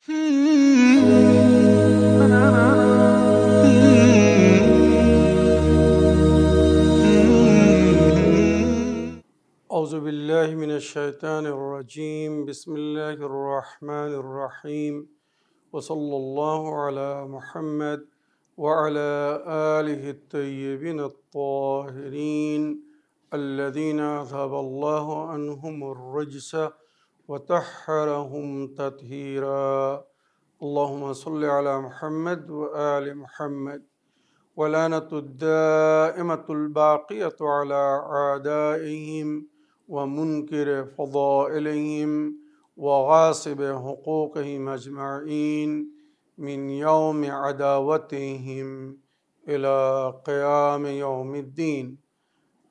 أعوذ بالله من الشيطان الرجيم بسم الله الرحمن الرحيم وصلى الله على محمد وعلى آله الطيبين الطاهرين الذين أذهب الله عنهم الرجس وطهرهم تطهيرا اللهم صل على محمد وآل محمد ولعنة الدائمة الباقية على أعدائهم ومنكر فضائلهم وغاصب حقوقهم أجمعين من يوم عداوتهم إلى قيام يوم الدين.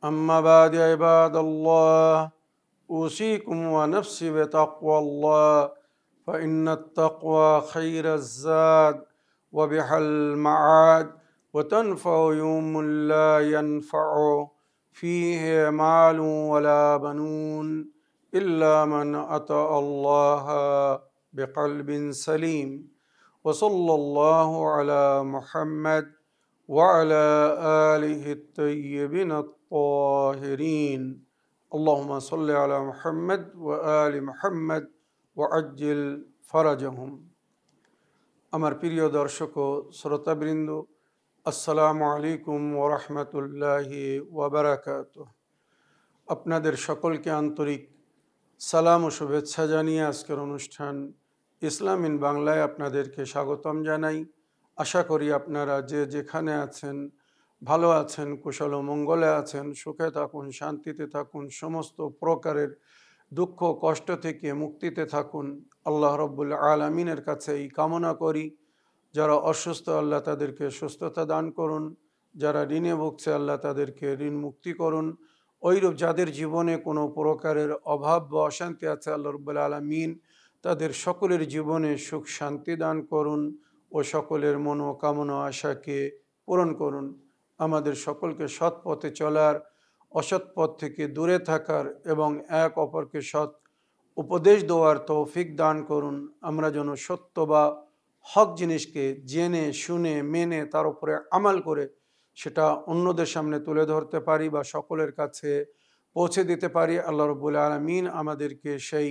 أما بعد عباد الله، أوصيكم ونفسي بتقوى الله، فإن التقوى خير الزاد وبها المعاد، وتنفع يوم لا ينفع فيه مال ولا بنون إلا من أتى الله بقلب سليم. وصلى الله على محمد وعلى آله الطيبين الطاهرين. اللهم صل على محمد وآل محمد وعجل فرجهم। আমার প্রিয় দর্শক ও শ্রোতাবৃন্দ, আসসালামু আলাইকুম ওরহমতুল্লাহি ওয়াবারাকাতুহ। আপনাদের সকলকে আন্তরিক সালাম ও শুভেচ্ছা জানিয়ে আজকের অনুষ্ঠান ইসলাম ইন বাংলায় আপনাদেরকে স্বাগতম জানাই। আশা করি আপনারা যে যেখানে আছেন ভালো আছেন, কুশল ও মঙ্গলে আছেন, সুখে থাকুন, শান্তিতে থাকুন, সমস্ত প্রকারের দুঃখ কষ্ট থেকে মুক্তিতে থাকুন। আল্লাহ রব্বুল আলামিনের কাছে এই কামনা করি। যারা অসুস্থ, আল্লাহ তাদেরকে সুস্থতা দান করুন। যারা ঋণে ভুগছে, আল্লাহ তাদেরকে ঋণ মুক্তি করুন। ওইরূপ যাদের জীবনে কোনো প্রকারের অভাব বা অশান্তি আছে, আল্লাহ রব্বুল আলামিন তাদের সকলের জীবনে সুখ শান্তি দান করুন ও সকলের মনোকামনা আশাকে পূরণ করুন। আমাদের সকলকে সৎ পথে চলার, অসৎ পথ থেকে দূরে থাকার এবং এক অপরকে সৎ উপদেশ দেওয়ার তৌফিক দান করুন। আমরা যেন সত্য বা হক জিনিসকে জেনে শুনে মেনে তার উপরে আমাল করে সেটা অন্যদের সামনে তুলে ধরতে পারি বা সকলের কাছে পৌঁছে দিতে পারি। আল্লাহ রাব্বুল আলামিন আমাদেরকে সেই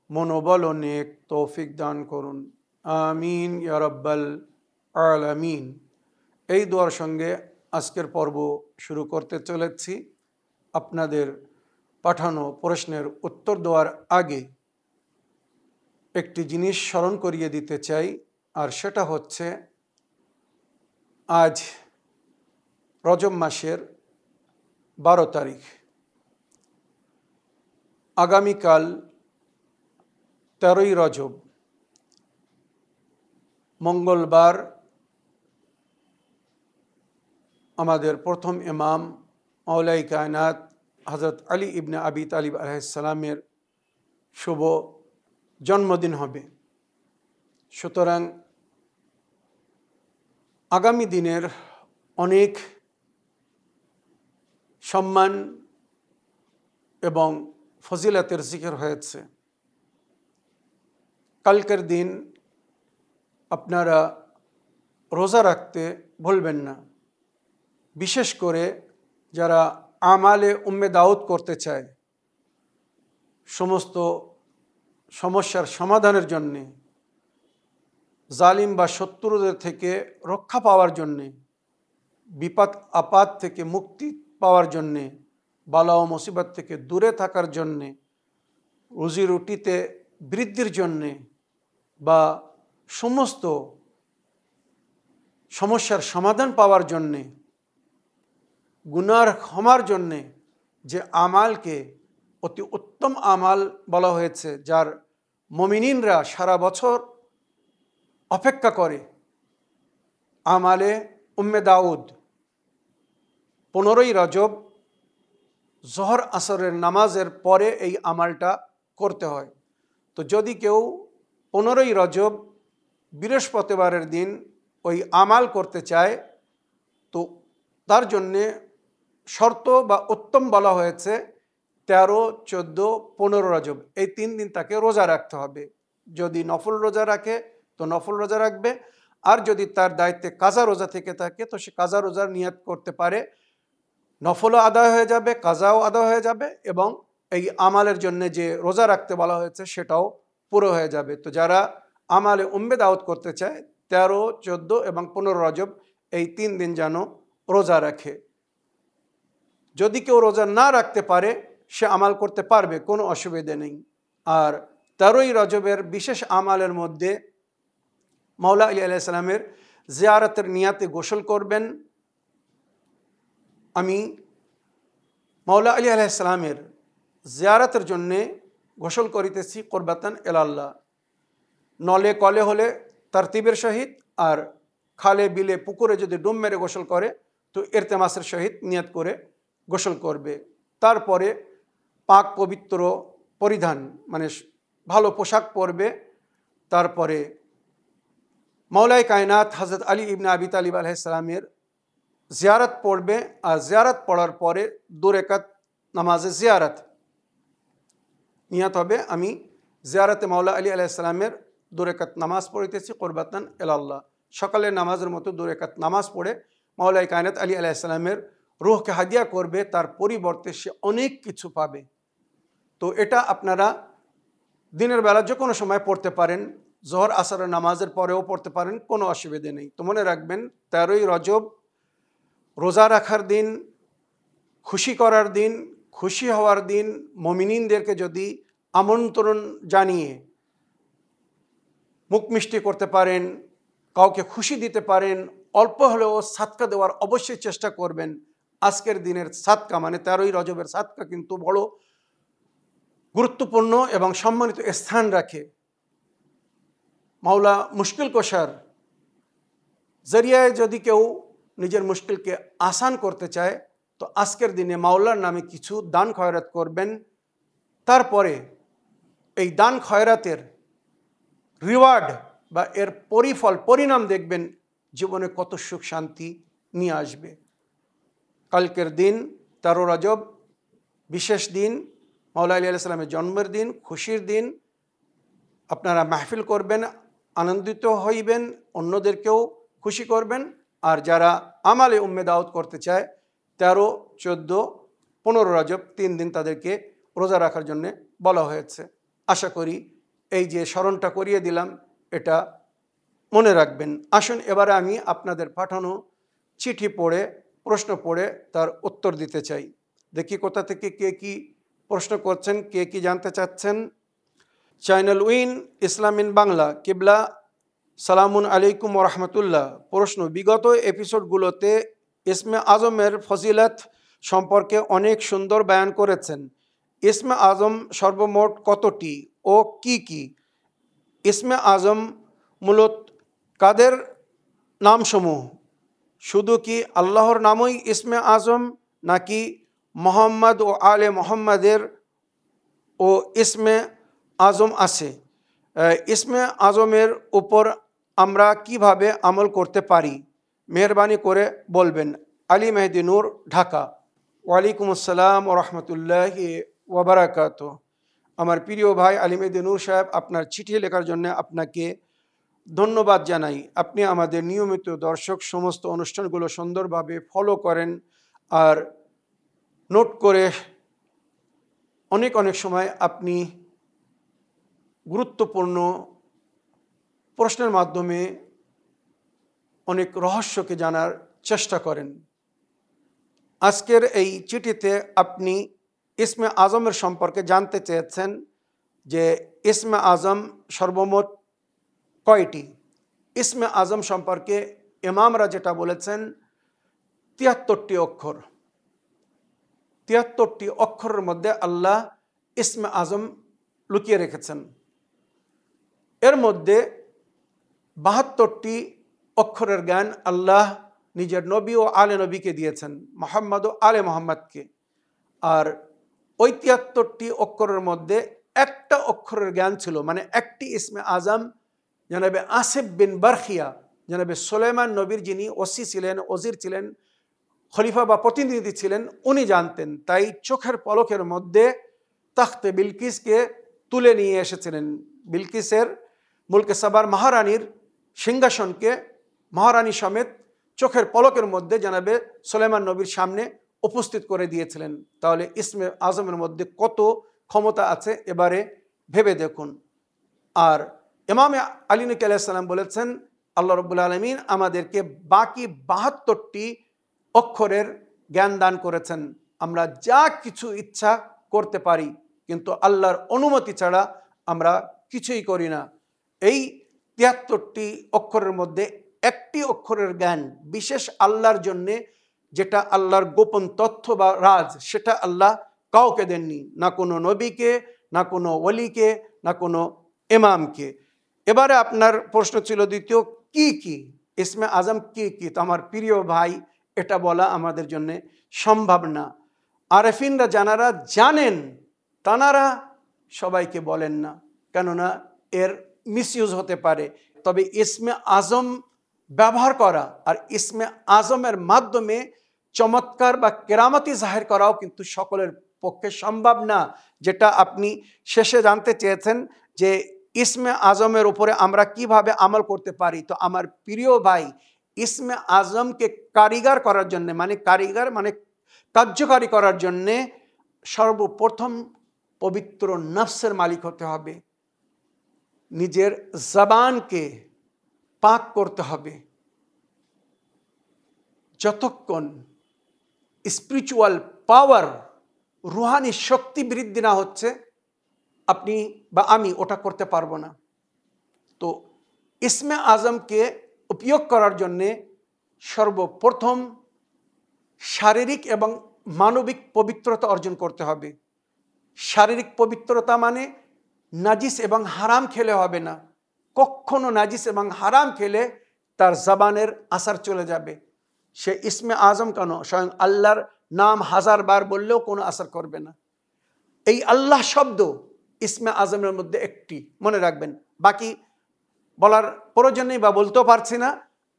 মনোবল ও নেক তৌফিক দান করুন। আমিন ইয়া রাব্বাল আলামিন। এই দোয়ার সঙ্গে আজকের পর্ব শুরু করতে চলেছি। আপনাদের পাঠানো প্রশ্নের উত্তর দেওয়ার আগে একটি জিনিস স্মরণ করিয়ে দিতে চাই, আর সেটা হচ্ছে আজ রজব মাসের 12 তারিখ। আগামীকাল 13ই রজব, মঙ্গলবার, আমাদের প্রথম ইমাম মাওলাই কায়নাত হযরত আলী ইবনে আবি তালিব আলাইহিস সালামের শুভ জন্মদিন হবে। সুতরাং আগামী দিনের অনেক সম্মান এবং ফজিলতের জিকির হয়েছে। কালকের দিন আপনারা রোজা রাখতে ভুলবেন না, বিশেষ করে যারা আমালে উম্মে দাউদ করতে চায়, সমস্ত সমস্যার সমাধানের জন্যে, জালিম বা শত্রুদের থেকে রক্ষা পাওয়ার জন্যে, বিপদ আপদ থেকে মুক্তি পাওয়ার জন্যে, বালা ও মুসিবত থেকে দূরে থাকার জন্যে, রুজি রুটিতে বৃদ্ধির জন্যে বা সমস্ত সমস্যার সমাধান পাওয়ার জন্যে, গুনার ক্ষমার জন্যে যে আমালকে অতি উত্তম আমাল বলা হয়েছে, যার মুমিনিনরা সারা বছর অপেক্ষা করে, আমালে উম্মে দাউদ 15ই রজব জোহর আসরের নামাজের পরে এই আমালটা করতে হয়। তো যদি কেউ 15ই রজব বৃহস্পতিবারের দিন ওই আমাল করতে চায়, তো তার জন্যে শর্ত বা উত্তম বলা হয়েছে 13, 14, 15 রজব, এই 3 দিন তাকে রোজা রাখতে হবে। যদি নফল রোজা রাখে তো নফল রোজা রাখবে, আর যদি তার দায়িত্বে কাজা রোজা থেকে থাকে তো সে কাজা রোজার নিয়ত করতে পারে। নফলও আদায় হয়ে যাবে, কাজাও আদায় হয়ে যাবে, এবং এই আমালের জন্য যে রোজা রাখতে বলা হয়েছে সেটাও পুরো হয়ে যাবে। তো যারা আমালে উম্মে দাওয়াত করতে চায় 13, 14 এবং 15 রজব এই 3 দিন যেন রোজা রাখে। যদি কেউ রোজা না রাখতে পারে সে আমাল করতে পারবে, কোনো অসুবিধে নেই। আর 13ই রজবের বিশেষ আমালের মধ্যে মাওলা আলী আলাইহিস সালামের জিয়ারতের নিয়াতে গোসল করবেন। আমি মাওলা আলী আলাইহিস সালামের জিয়ারতের জন্যে গোসল করিতেছি কুরবাতান ইলাল্লাহ। নলে কলে হলে তারতিবের সহিত, আর খালে বিলে পুকুরে যদি ডুব মেরে গোসল করে তো ইরতেমাসের সহিত নিয়ত করে গোসল করবে। তারপরে পাক পবিত্র পরিধান মানে ভালো পোশাক পরবে। তারপরে মাওলাই কায়নাত হযরত আলী ইবনে আবি তালিব আলাইহিস সালামের জিয়ারত পড়বে, আর জিয়ারত পড়ার পরে 2 রাকাত নামাজে জিয়ারত নিয়ত হবে। আমি জিয়ারতে মাওলা আলী আলাইহিস সালামের 2 রাকাত নামাজ পড়িতেছি কুরবাতান ইলাল্লাহ। সকালের নামাজের মতো 2 রাকাত নামাজ পড়ে মাওলাই কায়নাত আলী আলাইহিস সালামের রূহকে হাদিয়া করবে, তার পরিবর্তে সে অনেক কিছু পাবে। তো এটা আপনারা দিনের বেলা যে কোনো সময় পড়তে পারেন, জোহর আসরের নামাজের পরেও পড়তে পারেন, কোনো অসুবিধে নেই। তো মনে রাখবেন 13ই রজব রোজা রাখার দিন, খুশি করার দিন, খুশি হওয়ার দিন। মুমিনিনদেরকে যদি আমন্ত্রণ জানিয়ে মুখ মিষ্টি করতে পারেন, কাউকে খুশি দিতে পারেন, অল্প হলেও সাদকা দেওয়ার অবশ্যই চেষ্টা করবেন। আজকের দিনের সাদকা মানে 13ই রজবের সাদকা কিন্তু বড় গুরুত্বপূর্ণ এবং সম্মানিত স্থান রাখে। মাওলা মুশকিল কোশার জরিয়ায় যদি কেউ নিজের মুশকিলকে আসান করতে চায় তো আজকের দিনে মাওলার নামে কিছু দান খয়রাত করবেন। তারপরে এই দান খয়রাতের রিওয়ার্ড বা এর পরিণাম দেখবেন জীবনে কত সুখ শান্তি নিয়ে আসবে। কালকের দিন 13 রজব বিশেষ দিন, মাওলা আলী আলাইহিস সালামের জন্মের দিন, খুশির দিন। আপনারা মাহফিল করবেন, আনন্দিত হইবেন, অন্যদেরকেও খুশি করবেন। আর যারা আমালে উম্মে দাওয়াত করতে চায় 13, 14, 15 রজব 3 দিন তাদেরকে রোজা রাখার জন্য বলা হয়েছে। আশা করি এই যে স্মরণটা করিয়ে দিলাম এটা মনে রাখবেন। আসুন এবারে আমি আপনাদের পাঠানো চিঠি পড়ে প্রশ্ন পড়ে তার উত্তর দিতে চাই। দেখি কোথা থেকে কে কি প্রশ্ন করছেন, কে কি জানতে চাচ্ছেন। Channel win Islam in Bangla কিবলা, সালামুন আলাইকুম ওয়া রাহমাতুল্লাহ। প্রশ্ন, বিগত এপিসোডগুলোতে ইসমে আজমের ফজিলত সম্পর্কে অনেক সুন্দর বয়ান করেছেন। ইসমে আজম সর্বমোট কতটি ও কি কি? ইসমে আজম মূলত কাদের নামসমূহ? শুধু কি আল্লাহর নামই ইসমে আজম, নাকি মোহাম্মদ ও আলে মোহাম্মদের ও ইসমে আজম আছে? ইসমে আজমের উপর আমরা কিভাবে আমল করতে পারি? মেহরবানি করে বলবেন। আলী মেহেদি নূর, ঢাকা। ওয়ালাইকুম আসসালাম ওয়া রাহমাতুল্লাহি ওয়া বারাকাতুহু। আমার প্রিয় ভাই আলী মেহেদি নূর সাহেব, আপনার চিঠি লেখার জন্য আপনাকে ধন্যবাদ জানাই। আপনি আমাদের নিয়মিত দর্শক, সমস্ত অনুষ্ঠানগুলো সুন্দরভাবে ফলো করেন আর নোট করে অনেক অনেক সময় আপনি গুরুত্বপূর্ণ প্রশ্নের মাধ্যমে অনেক রহস্যকে জানার চেষ্টা করেন। আজকের এই চিঠিতে আপনি ইসমে আজমের সম্পর্কে জানতে চেয়েছেন যে ইসমে আজম সর্বমোট কয়টি। ইসমে আজম সম্পর্কে ইমামরা যেটা বলেছেন 73টি অক্ষর। 73টি অক্ষরের মধ্যে আল্লাহ ইসমে আজম লুকিয়ে রেখেছেন। এর মধ্যে 72টি অক্ষরের জ্ঞান আল্লাহ নিজের নবী ও আলে নবীকে দিয়েছেন, মোহাম্মদ ও আলে মোহাম্মদকে। আর ওই 73টি অক্ষরের মধ্যে একটা অক্ষরের জ্ঞান ছিল, মানে একটি ইসমে আজম জনাবে আসিফ বিন বারখিয়া, জনাবে সুলাইমান নবীর যিনি ওসি ছিলেন, ওজির ছিলেন, খলিফা বা প্রতিনিধি ছিলেন, উনি জানতেন। তাই চোখের পলকের মধ্যে তাখতে বিলকিসকে তুলে নিয়ে এসেছিলেন। বিলকিসের মুলকে সাবার মহারানীর সিংহাসনকে মহারানী সমেত চোখের পলকের মধ্যে জনাবে সুলাইমান নবীর সামনে উপস্থিত করে দিয়েছিলেন। তাহলে ইসমে আজমের মধ্যে কত ক্ষমতা আছে এবারে ভেবে দেখুন। আর ইমাম আলী নবী আলাইহিস সালাম বলেছেন, আল্লাহ রাব্বুল আলামিন আমাদেরকে বাকি 72টি অক্ষরের জ্ঞান দান করেছেন। আমরা যা কিছু ইচ্ছা করতে পারি, কিন্তু আল্লাহর অনুমতি ছাড়া আমরা কিছুই করি না। এই 73টি অক্ষরের মধ্যে একটি অক্ষরের জ্ঞান বিশেষ আল্লাহর জন্যে, যেটা আল্লাহর গোপন তথ্য বা রাজ, সেটা আল্লাহ কাউকে দেননি, না কোনো নবীকে, না কোনো ওলিকে, না কোনো ইমামকে। এবারে আপনার প্রশ্ন ছিল দ্বিতীয়, কি কি ইসমে আজম কি কি? তো আমার প্রিয় ভাই, এটা বলা আমাদের জন্য সম্ভব না। আরেফিনরা যারা জানেন তানারা সবাইকে বলেন না, কেননা এর মিসইউজ হতে পারে। তবে ইসমে আজম ব্যবহার করা আর ইসমে আজমের মাধ্যমে চমৎকার বা কেরামতি জাহির করাও কিন্তু সকলের পক্ষে সম্ভব না। যেটা আপনি শেষে জানতে চেয়েছেন যে ইসমে আজমের উপরে আমরা কিভাবে আমল করতে পারি। তো আমার প্রিয় ভাই, ইসমে আজমকে কারিগর করার জন্য, কারিগর মানে কার্যকারী করার জন্যে সর্বপ্রথম পবিত্র নফসের মালিক হতে হবে, নিজের জবানকে পাক করতে হবে। যতক্ষণ স্পিরিচুয়াল পাওয়ার, রুহানি শক্তি বৃদ্ধি না হচ্ছে, আপনি বা আমি ওটা করতে পারবো না। তো ইসমে আজমকে উপয়োগ করার জন্যে সর্বপ্রথম শারীরিক এবং মানবিক পবিত্রতা অর্জন করতে হবে। শারীরিক পবিত্রতা মানে নাজিস এবং হারাম খেলে হবে না। কখনো নাজিস এবং হারাম খেলে তার জবানের আসার চলে যাবে। সে ইসমে আজম কেন, স্বয়ং আল্লাহর নাম 1000 বার বললেও কোনো আসার করবে না। এই আল্লাহ শব্দ ইসমে আজমের মধ্যে একটি, মনে রাখবেন। বাকি বলার প্রয়োজন নেই বা বলতেও পারছি না।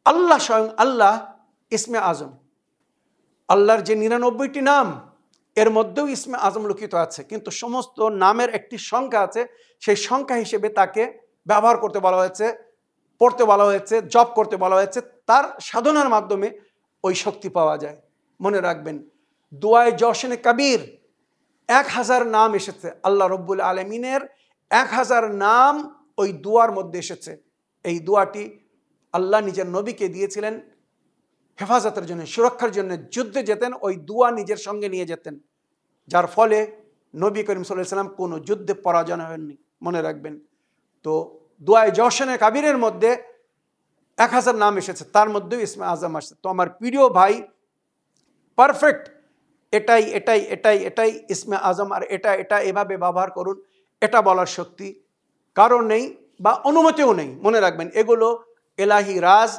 আল্লাহ, স্বয়ং আল্লাহ ইসমে আজম। আল্লাহর যে 99টি নাম, এর মধ্যেও ইসমে আজম লুকিত আছে, কিন্তু সমস্ত নামের একটি সংখ্যা আছে। সেই সংখ্যা হিসেবে তাকে ব্যবহার করতে বলা হয়েছে, পড়তে বলা হয়েছে, জপ করতে বলা হয়েছে। তার সাধনার মাধ্যমে ওই শক্তি পাওয়া যায়। মনে রাখবেন, দুআয়ে জওশনে কবির 1000 নাম এসেছে। আল্লাহ রব্বুল আলমিনের 1000 নাম ওই দুয়ার মধ্যে এসেছে। এই দুয়াটি আল্লাহ নিজের নবীকে দিয়েছিলেন হেফাজতের জন্য, সুরক্ষার জন্য। যুদ্ধে যেতেন, ওই দুয়া নিজের সঙ্গে নিয়ে যেতেন, যার ফলে নবী করিম সাল্লাল্লাহু আলাইহি ওয়াসাল্লাম কোনো যুদ্ধে পরাজয় হননি। মনে রাখবেন। তো দুআয়ে জওশনে কবিরের মধ্যে 1000 নাম এসেছে, তার মধ্যেও ইসমে আজম আসছে। তো আমার প্রিয় ভাই, পারফেক্ট এটাই এটাই এটাই এটাই ইসমে আজম, আর এটা এটা এভাবে ব্যবহার করুন, এটা বলার শক্তি কারো নেই বা অনুমতিও নেই। মনে রাখবেন, এগুলো এলাহি রাজ,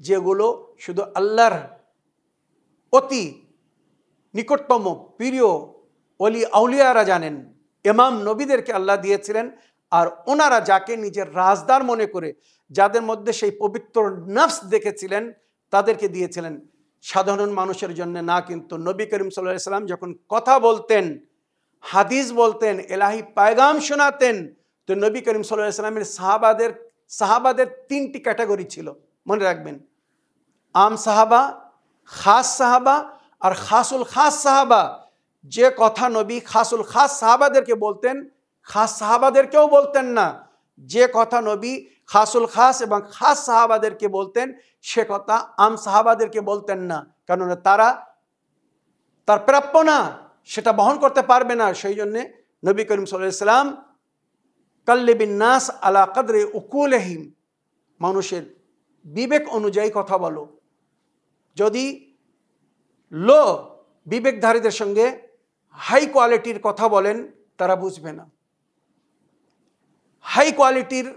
যেগুলো শুধু আল্লাহর অতি নিকটতম প্রিয় ওলি আউলিয়ারা জানেন। ইমাম নবীদেরকে আল্লাহ দিয়েছিলেন, আর ওনারা যাকে নিজের রাজদার মনে করে, যাদের মধ্যে সেই পবিত্র নফস দেখেছিলেন, তাদেরকে দিয়েছিলেন, সাধারণ মানুষের জন্য না। কিন্তু নবী করিম সাল্লাল্লাহু আলাইহি ওয়াসাল্লাম যখন কথা বলতেন, হাদিস বলতেন, এলাহি পায়গাম শোনাতেন, তো নবী করিম সাল্লাল্লাহু আলাইহি ওয়াসাল্লামের সাহাবাদের 3টি ক্যাটাগরি ছিল। মনে রাখবেন, আম সাহাবা, খাস সাহাবা আর খাসুল খাস সাহাবা। যে কথা নবী খাসুল খাস সাহাবাদেরকে বলতেন, খাস সাহাবাদেরকেও বলতেন না। যে কথা নবী খাসুল খাস এবং খাস সাহাবাদেরকে বলতেন, সে কথা আম সাহাবাদেরকে বলতেন না, কেননা তার প্রাপ্য না, সেটা বহন করতে পারবে না। সেই জন্যে নবী করিম সাল্লাল্লাহু আলাইহি ওয়াসাল্লাম কাল্লিবিন নাস আলা কদরে উকুলহিম, মানুষের বিবেক অনুযায়ী কথা বলো। যদি লো বিবেকধারীদের সঙ্গে হাই কোয়ালিটির কথা বলেন, তারা বুঝবে না। হাই কোয়ালিটির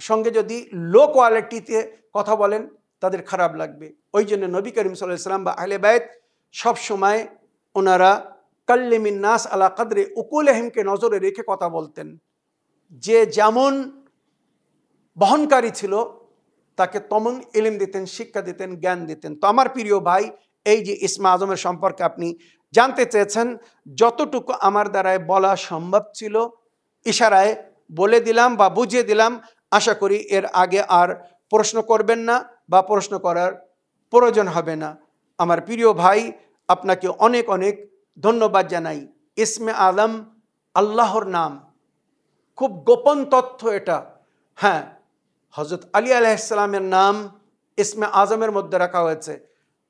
সঙ্গে যদি লো কোয়ালিটিতে কথা বলেন, তাদের খারাপ লাগবে। ওই জন্য নবী করিম সাল্লাল্লাহু আলাইহি ওয়াসাল্লাম বা আহলে বাইত সবসময় ওনারা কাল্লিমিন নাস আলা কদরে উকুলহিমকে নজরে রেখে কথা বলতেন। যে যেমন বহনকারী ছিল, তাকে তেমন ইলম দিতেন, শিক্ষা দিতেন, জ্ঞান দিতেন। তো আমার প্রিয় ভাই, এই যে ইসমে আজমের সম্পর্কে আপনি জানতে চেয়েছেন, যতটুকু আমার দ্বারায় বলা সম্ভব ছিল ইশারায় বলে দিলাম বা বুঝিয়ে দিলাম। আশা করি এর আগে আর প্রশ্ন করবেন না বা প্রশ্ন করার প্রয়োজন হবে না। আমার প্রিয় ভাই, আপনাকে অনেক অনেক ধন্যবাদ জানাই। ইসমে আজম আল্লাহর নাম, খুব গোপন তথ্য এটা। হ্যাঁ, হযরত আলী আলাইহিস সালামের নাম ইসমে আজমের মধ্যে রাখা হয়েছে,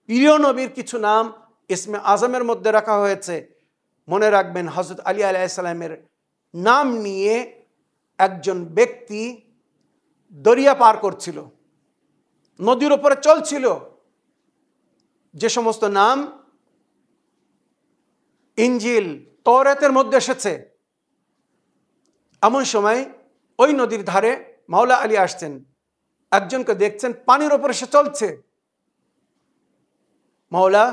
প্রিয় নবীর কিছু নাম ইসমে আজমের মধ্যে রাখা হয়েছে। মনে রাখবেন, হযরত আলী আলাইহিস সালামের নাম নিয়ে একজন ব্যক্তি দরিয়া পার করছিল, নদীর উপরে চলছিল, যে সমস্ত নাম ইনজিল তওরাতের মধ্যে এসেছে। এমন সময় ওই নদীর ধারে মাওলা আলী আসছেন, একজনকে দেখছেন পানির উপরে সে চলছে। মাওলা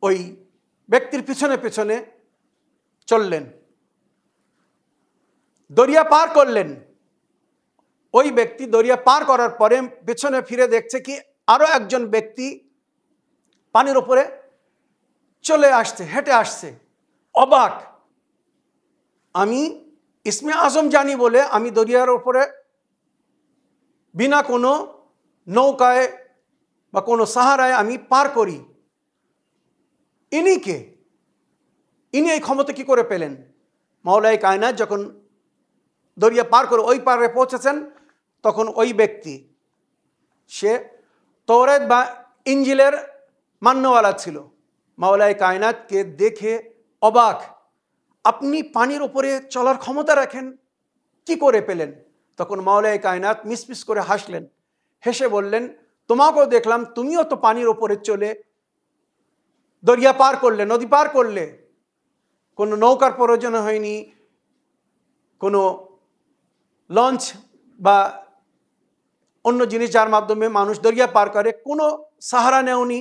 ওই ব্যক্তির পিছনে পিছনে চললেন, দরিয়া পার করলেন। ওই ব্যক্তি দরিয়া পার করার পরে পেছনে ফিরে দেখছে কি আরো একজন ব্যক্তি পানির উপরে চলে আসছে, হেঁটে আসছে। অবাক, আমি ইসমে আজম জানি বলে আমি দরিয়ার উপরে বিনা কোনো নৌকায় বা কোনো সাহারায় আমি পার করি, ইনি কে? ইনি এই ক্ষমতা কি করে পেলেন? মাওলাই কায়নাত যখন দরিয়া পার করে ওই পারে পৌঁছেছেন, তখন ওই ব্যক্তি সে তওরাত বা ইনজিলের মান্যওয়ালা ছিল। মাওলাই কায়নাতকে দেখে অবাক, আপনি পানির উপরে চলার ক্ষমতা রাখেন, কি করে পেলেন? তখন মাওলাই কায়নাত মিসমিস করে হাসলেন, হেসে বললেন, তোমাকেও দেখলাম, তুমিও তো পানির উপরে চলে দরিয়া পার করলে, নদী পার করলে, কোনো নৌকার প্রয়োজন হয়নি, কোনো লঞ্চ বা অন্য জিনিস যার মাধ্যমে মানুষ দরিয়া পার করে, কোনো সাহারা নেওনি।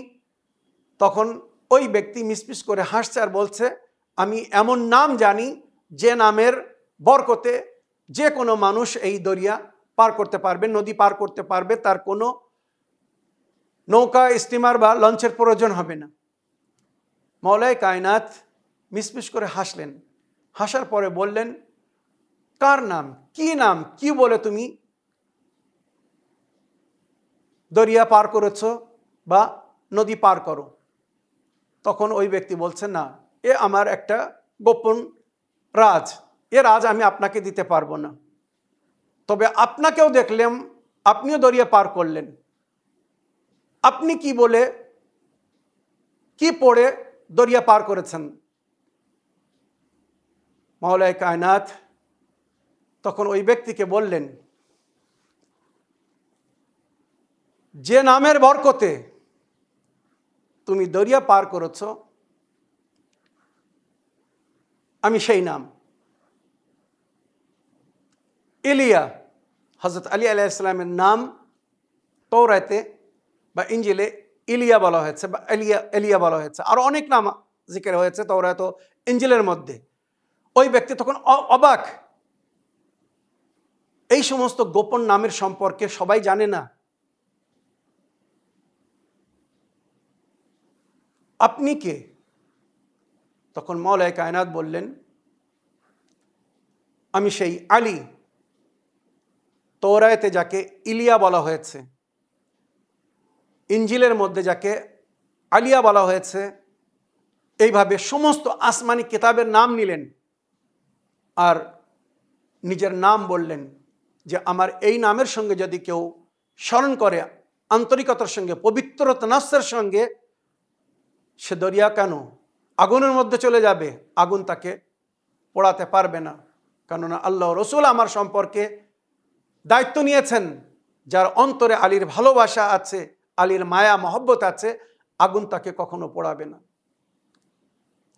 তখন ওই ব্যক্তি মিসমিস করে হাসছে আর বলছে, আমি এমন নাম জানি যে নামের বরকতে যে কোনো মানুষ এই দরিয়া পার করতে পারবে, নদী পার করতে পারবে, তার কোনো নৌকা, স্টিমার বা লঞ্চের প্রয়োজন হবে না। মাওলাই কায়নাত মিসমিস করে হাসলেন, হাসার পরে বললেন, কার নাম, কি নাম, কি বলে তুমি দরিয়া পার করেছ বা নদী পার করো? তখন ওই ব্যক্তি বলছে, না, এ আমার একটা গোপন রাজ, এ রাজ আমি আপনাকে দিতে পারবো না। তবে আপনাকেও দেখলাম, আপনিও দরিয়া পার করলেন, আপনি কি বলে, কি পড়ে দরিয়া পার করেছেন? মাওলাই কায়নাত তখন ওই ব্যক্তিকে বললেন, যে নামের বরকতে তুমি দরিয়া পার করেছ আমি সেই নাম। ইলিয়া, হযরত আলী আলাইহিস সালামের নাম তওরাতে বা ইনজিলে ইলিয়া বলা হয়েছে বা এলিয়া বলা হয়েছে, আর অনেক নাম জিকির হয়েছে তওরাত ও ইনজিলের মধ্যে। ওই ব্যক্তি তখন অবাক, এই সমস্ত গোপন নামের সম্পর্কে সবাই জানে না, আপনি কে? তখন মাওলাই কায়নাত বললেন, আমি সেই আলী, তওরাতে যাকে ইলিয়া বলা হয়েছে, ইনজিলের মধ্যে যাকে আলিয়া বলা হয়েছে। এইভাবে সমস্ত আসমানি কিতাবের নাম নিলেন আর নিজের নাম বললেন যে আমার এই নামের সঙ্গে যদি কেউ স্মরণ করে আন্তরিকতার সঙ্গে, পবিত্রতা নফসের সঙ্গে, সে দরিয়া কেন আগুনের মধ্যে চলে যাবে, আগুন তাকে পোড়াতে পারবে না। কেননা আল্লাহ রসুল আমার সম্পর্কে দায়িত্ব নিয়েছেন, যার অন্তরে আলীর ভালোবাসা আছে, আলীর মায়া মহব্বত আছে, আগুন তাকে কখনো পোড়াবে না।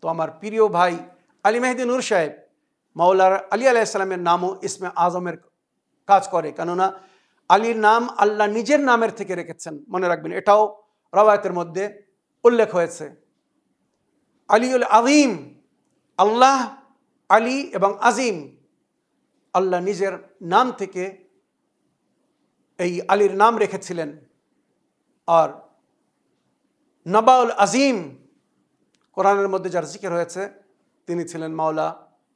তো আমার প্রিয় ভাই আলী মেহেদি নূর সাহেব, মাওলার আলী আলাইহিস সালামের নামও ইসমে আজমের কাজ করে, কেননা আলীর নাম আল্লাহ নিজের নামের থেকে রেখেছেন। মনে রাখবেন, এটাও রওয়ায়াতের মধ্যে উল্লেখ হয়েছে। আলীউল আযীম, আল্লাহ আলী এবং আজিম, আল্লাহ নিজের নাম থেকে এই আলীর নাম রেখেছিলেন। আর নবাউল আজিম, কোরআনের মধ্যে যার জিকির হয়েছে, তিনি ছিলেন মাওলা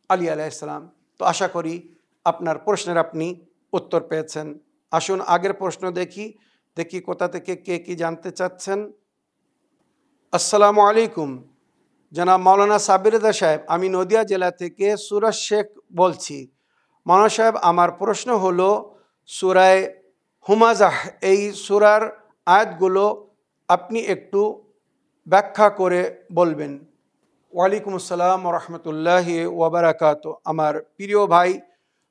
আলী আলাইহিস সালাম। তো আশা করি আপনার প্রশ্নের আপনি উত্তর পেয়েছেন। আসুন আগের প্রশ্ন দেখি কোথা থেকে কে কি জানতে চাচ্ছেন। আসসালামু আলাইকুম, জনাব মাওলানা সাব্বির রেজা সাহেব, আমি নদিয়া জেলা থেকে সুরাজ শেখ বলছি। মাওলানা সাহেব, আমার প্রশ্ন হলো সূরায়ে হুমাজাহ এই সূরার আয়াতগুলো আপনি একটু ব্যাখ্যা করে বলবেন। ওয়ালাইকুম আসসালাম ওয়া রাহমাতুল্লাহি ওয়া বারাকাতুহু। আমার প্রিয় ভাই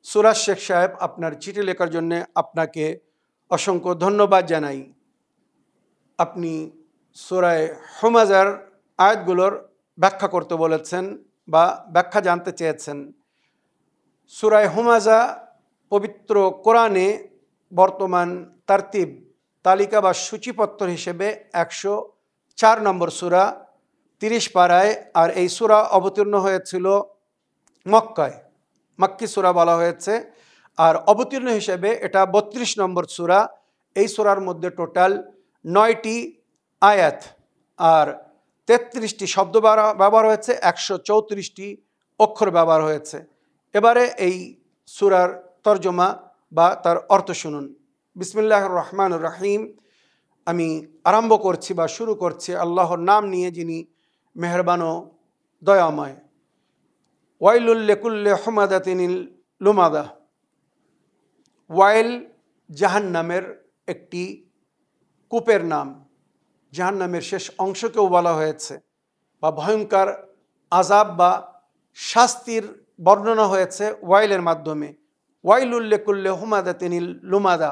সুরাজ শেখ সাহেব, আপনার চিঠি লেখার জন্য আপনাকে অসংখ্য ধন্যবাদ জানাই। আপনি সূরায়ে হুমাজার আয়াতগুলোর ব্যাখ্যা করতে বলেছেন বা ব্যাখ্যা জানতে চেয়েছেন। সূরায়ে হুমাজা পবিত্র কোরআনে বর্তমান তালিকা বা সূচিপত্র হিসেবে 104 নম্বর সূরা, 30 পারায়। আর এই সূরা অবতীর্ণ হয়েছিল মক্কায়, মাক্কি সূরা বলা হয়েছে। আর অবতীর্ণ হিসেবে এটা 32 নম্বর সূরা। এই সূরার মধ্যে টোটাল 9টি আয়াত আর 33টি শব্দ ব্যবহার হয়েছে, 134টি অক্ষর ব্যবহার হয়েছে। এবারে এই সূরার তর্জমা বা তার অর্থ শুনুন। বিসমিল্লাহির রহমানির রহিম। আমি আরম্ভ করছি বা শুরু করছি আল্লাহর নাম নিয়ে, যিনি মেহেরবান ও দয়াময়। ওয়াইলুল লিকুল্লি হুমাযাতিন লুমাযা। ওয়াইল জাহান্নামের একটি কূপের নাম, জাহান্নামের শেষ অংশকেও বলা হয়েছে, বা ভয়ঙ্কর আযাব বা শাস্তির বর্ণনা হয়েছে ওয়াইলের মাধ্যমে। ওয়াইলুল লিকুল্লি হুমাযাতিন লুমাযা,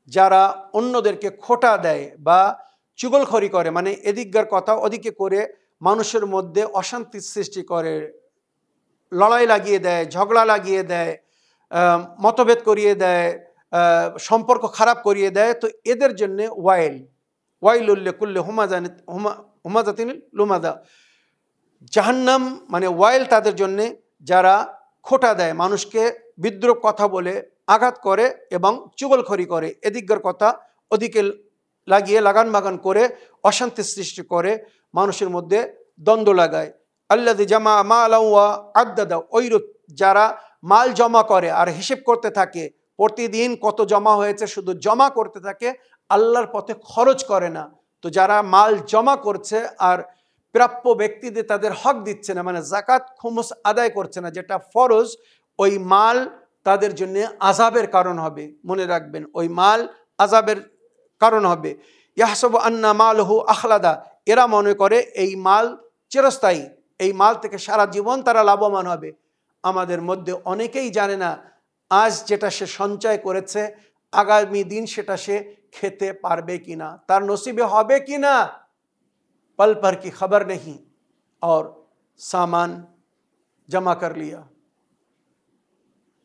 যারা অন্যদেরকে খোঁটা দেয় বা চুগলখড়ি করে, মানে এদিককার কথা ওদিকে করে মানুষের মধ্যে অশান্তির সৃষ্টি করে, লড়াই লাগিয়ে দেয়, ঝগড়া লাগিয়ে দেয়, মতভেদ করিয়ে দেয়, সম্পর্ক খারাপ করিয়ে দেয়। তো এদের জন্য ওয়াইলুল লিকুল্লি হুমাযাতিন লুমাযা, জাহান্নাম মানে ওয়াইল তাদের জন্যে যারা খোঁটা দেয়, মানুষকে বিদ্রূপ কথা বলে আঘাত করে এবং চুগলখড়ি করে, এদিককার কথা ওদিকে লাগিয়ে লাগান বাগান করে অশান্তি সৃষ্টি করে, মানুষের মধ্যে দ্বন্দ্ব লাগায়। আল্লাযী জামা মালান ওয়া আদ্দাদা, ওইরূপ যারা মাল জমা করে আর হিসেব করতে থাকে, প্রতিদিন কত জমা হয়েছে শুধু জমা করতে থাকে, আল্লাহর পথে খরচ করে না। তো যারা মাল জমা করছে আর প্রাপ্য ব্যক্তিদের তাদের হক দিচ্ছে না, মানে যাকাত খুমুস আদায় করছে না, যেটা ফরজ, ওই মাল তাদের জন্য আযাবের কারণ হবে। মনে রাখবেন, ওই মাল আযাবের কারণ হবে। ইয়াহসাবু আন্না মালহু আখলাদা, এরা মনে করে এই মাল চিরস্থায়ী, এই মাল থেকে সারা জীবন তারা লাভবান হবে। আমাদের মধ্যে অনেকেই জানে না আজ যেটা সে সঞ্চয় করেছে আগামী দিন সেটা সে খেতে পারবে কিনা, তার নসিবে হবে কিনা। पल भर की खबर नहीं और सामान जमा कर लिया,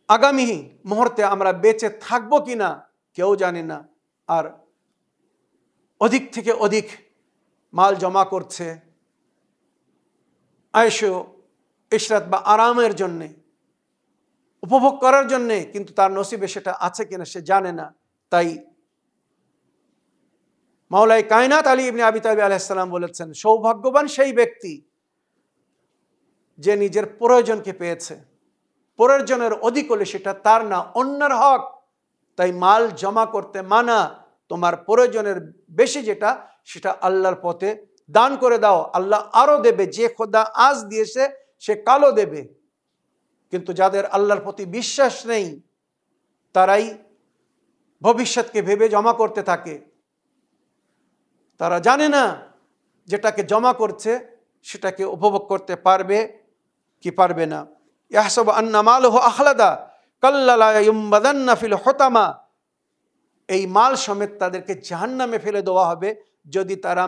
आगामी मुहूर्ते আমরা বেঁচে থাকবো কিনা কেউ জানে না। আর অধিক থেকে অধিক মাল জমা করছে আয়েশো ইশরাত বা আরামের জন্য, উপভোগ করার জন্য, কিন্তু তার নসিবে সেটা আছে কিনা সে জানে না। তাই মাওলাই কায়নাত আলী ইবনে আবি তালিব আলাইহিস সালাম বলেছেন, সৌভাগ্যবান সেই ব্যক্তি যে নিজের প্রয়োজনকে পেয়েছে, প্রয়োজনের অধিক হলে সেটা তার না, অন্যের হক। তাই মাল জমা করতে মানা, তোমার প্রয়োজনের বেশি যেটা সেটা আল্লাহর পথে দান করে দাও, আল্লাহ আরো দেবে। যে খোদা আজ দিয়েছে সে কালও দেবে। কিন্তু যাদের আল্লাহর প্রতি বিশ্বাস নেই তারাই ভবিষ্যৎকে ভেবে জমা করতে থাকে। তারা জানে না যেটাকে জমা করছে সেটাকে উপভোগ করতে পারবে কি পারবে না। ইয়াহসাবু আন্না মালহু আখলাদা কাল্লা লা ইউমবাদান্না ফিল হুতামা, এই মাল সমেত তাদেরকে জাহান্নামে ফেলে দেওয়া হবে যদি তারা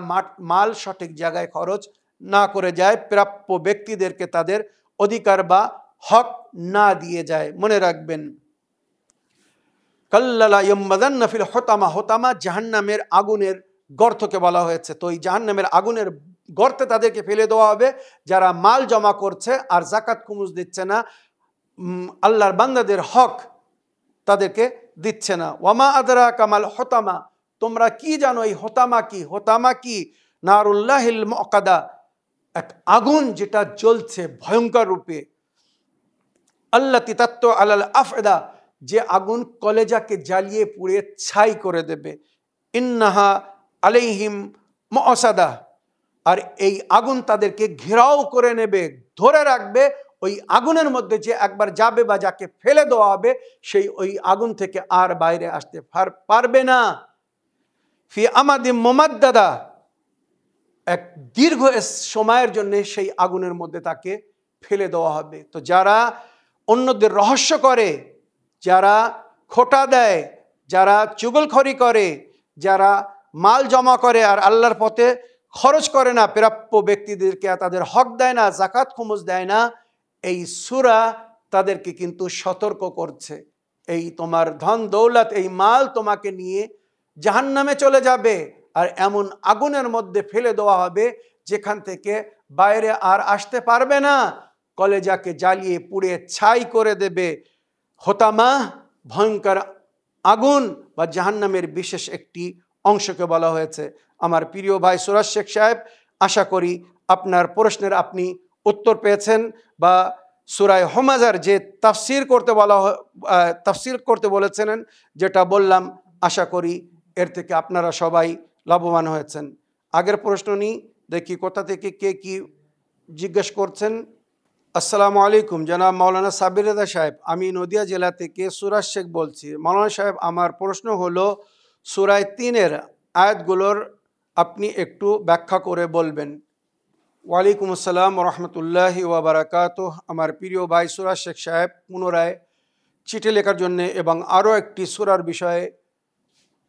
মাল সঠিক জায়গায় খরচ না করে যায়, প্রাপ্য ব্যক্তিদেরকে তাদের অধিকার বা হক না দিয়ে যায়। মনে রাখবেন, কাল্লা লা ইউমবাদান্না ফিল হুতামা, হুতামা জাহান্নামের আগুনের গর্তকে বলা হয়েছে। তো এই জাহান্নামের আগুনের গর্তে তাদেরকে ফেলে দেওয়া হবে যারা মাল জমা করছে আর যাকাত খুমুস দিচ্ছে না, আল্লাহর বান্দাদের হক তাদেরকে দিচ্ছে না। ওয়ামা আদরাকা মাল হুতামা, তোমরা কি জানো এই হুতামা কি? হুতামা কি? নারুল্লাহিল মুকাদা, এক আগুন যেটা জ্বলছে ভয়ঙ্কর রূপে। আল্লাতি তাত্তু আলাল আফদা, যে আগুন কলেজাকে জ্বালিয়ে পুড়িয়ে ছাই করে দেবে। ইন্নাহা আলাইহিম মুসাদা, আর এই আগুন তাদেরকে ঘেরাও করে নেবে, ধরে রাখবে। ওই আগুনের মধ্যে যে একবার যাবে বা যাকে ফেলে দেওয়া হবে, সেই ওই আগুন থেকে আর বাইরে আসতে পারবে না। ফি আমাদিম মুমাদ্দাদা, এক দীর্ঘ সময়ের জন্য সেই আগুনের মধ্যে তাকে ফেলে দেওয়া হবে। তো যারা অন্যদের রহস্য করে, যারা খোঁটা দেয়, যারা চুগলখড়ি করে, যারা মাল জমা করে আর আল্লাহর পথে খরচ করে না, প্রাপ্য ব্যক্তিদেরকে তাদের হক দেয় না, জাকাত খুমুজ দেয় না, এই সূরা তাদেরকে কিন্তু সতর্ক করছে। এই তোমার ধন দৌলত, এই মাল তোমাকে নিয়ে জাহান্নামে চলে যাবে, আর এমন আগুনের মধ্যে ফেলে দেওয়া হবে যেখান থেকে বাইরে আর আসতে পারবে না। কলেজাকে জ্বালিয়ে পুড়িয়ে ছাই করে দেবে। হোতামা, ভয়ঙ্কর আগুন বা জাহান্নামের বিশেষ একটি অংশকে বলা হয়েছে। আমার প্রিয় ভাই সুরাজ শেখ সাহেব, আশা করি আপনার প্রশ্নের আপনি উত্তর পেয়েছেন, বা সূরা হুমাযার যে তাফসীর করতে বলেছিলেন, যেটা বললাম, আশা করি এর থেকে আপনারা সবাই লাভবান হয়েছেন। আগের প্রশ্ন নিই, দেখি কোথা থেকে কে কি জিজ্ঞেস করছেন। আসসালামু আলাইকুম, জনাব মাওলানা সাবির রেজা সাহেব, আমি নদিয়া জেলা থেকে সুরাজ শেখ বলছি। মাওলানা সাহেব, আমার প্রশ্ন হলো সূরা 3-এর আয়াতগুলোর আপনি একটু ব্যাখ্যা করে বলবেন। ওয়ালাইকুম আসসালাম রহমতুল্লাহি ওয়া বারাকাতুহু। আমার প্রিয় ভাই সুরাজ শেখ সাহেব পুনরায় চিঠি লেখার জন্যে এবং আরও একটি সূরার বিষয়ে